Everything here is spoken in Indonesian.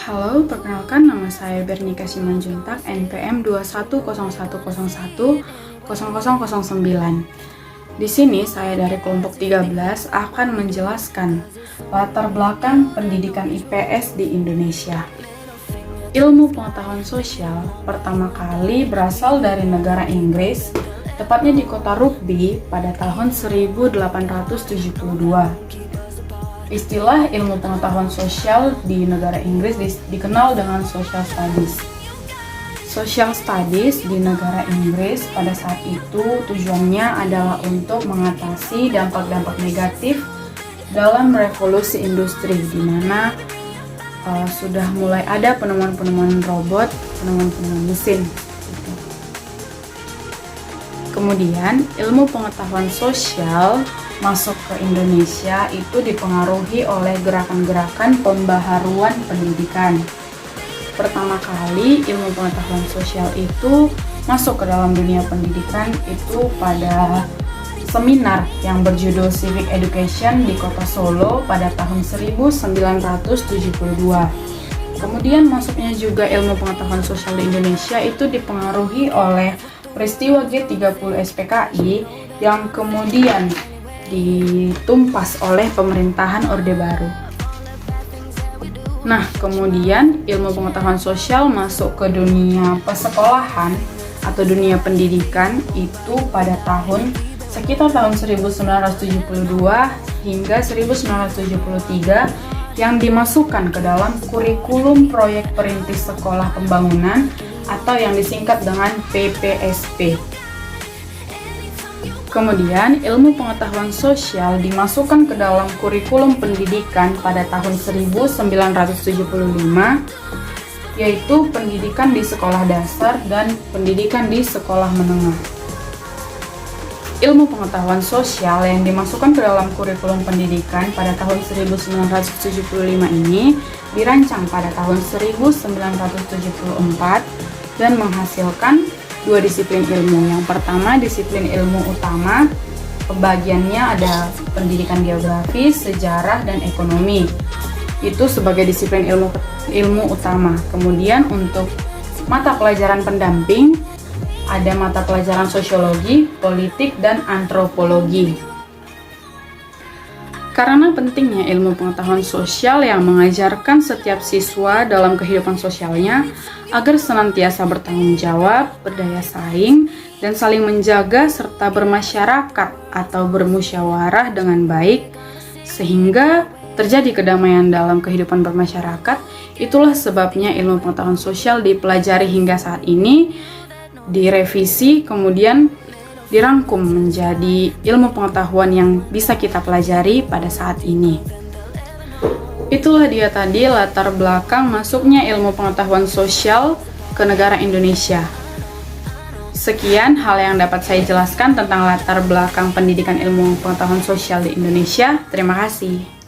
Halo, perkenalkan nama saya Bernika Simanjuntak, NPM 2101010009. Di sini saya dari kelompok 13 akan menjelaskan latar belakang pendidikan IPS di Indonesia. Ilmu pengetahuan sosial pertama kali berasal dari negara Inggris, tepatnya di kota Rugby pada tahun 1872. Istilah ilmu pengetahuan sosial di negara Inggris dikenal dengan social studies. Social studies di negara Inggris pada saat itu tujuannya adalah untuk mengatasi dampak-dampak negatif dalam revolusi industri, di mana sudah mulai ada penemuan-penemuan robot, penemuan-penemuan mesin. Kemudian, ilmu pengetahuan sosial masuk ke Indonesia itu dipengaruhi oleh gerakan-gerakan pembaharuan pendidikan. Pertama kali ilmu pengetahuan sosial itu masuk ke dalam dunia pendidikan itu pada seminar yang berjudul Civic Education di kota Solo pada tahun 1972. Kemudian masuknya juga ilmu pengetahuan sosial di Indonesia itu dipengaruhi oleh peristiwa G30 SPKI yang kemudian ditumpas oleh pemerintahan Orde Baru. Nah, kemudian ilmu pengetahuan sosial masuk ke dunia persekolahan atau dunia pendidikan itu pada sekitar tahun 1972 hingga 1973 yang dimasukkan ke dalam kurikulum proyek perintis sekolah pembangunan atau yang disingkat dengan PPSP. Kemudian, ilmu pengetahuan sosial dimasukkan ke dalam kurikulum pendidikan pada tahun 1975, yaitu pendidikan di sekolah dasar dan pendidikan di sekolah menengah. Ilmu pengetahuan sosial yang dimasukkan ke dalam kurikulum pendidikan pada tahun 1975 ini dirancang pada tahun 1974 dan menghasilkan dua disiplin ilmu. Yang pertama, disiplin ilmu utama, pembagiannya ada pendidikan geografi, sejarah, dan ekonomi. Itu sebagai disiplin ilmu utama. Kemudian untuk mata pelajaran pendamping, ada mata pelajaran sosiologi, politik, dan antropologi. Karena pentingnya ilmu pengetahuan sosial yang mengajarkan setiap siswa dalam kehidupan sosialnya agar senantiasa bertanggung jawab, berdaya saing, dan saling menjaga serta bermasyarakat atau bermusyawarah dengan baik sehingga terjadi kedamaian dalam kehidupan bermasyarakat. Itulah sebabnya ilmu pengetahuan sosial dipelajari hingga saat ini, direvisi, kemudian dirangkum menjadi ilmu pengetahuan yang bisa kita pelajari pada saat ini. Itulah dia tadi latar belakang masuknya ilmu pengetahuan sosial ke negara Indonesia. Sekian hal yang dapat saya jelaskan tentang latar belakang pendidikan ilmu pengetahuan sosial di Indonesia. Terima kasih.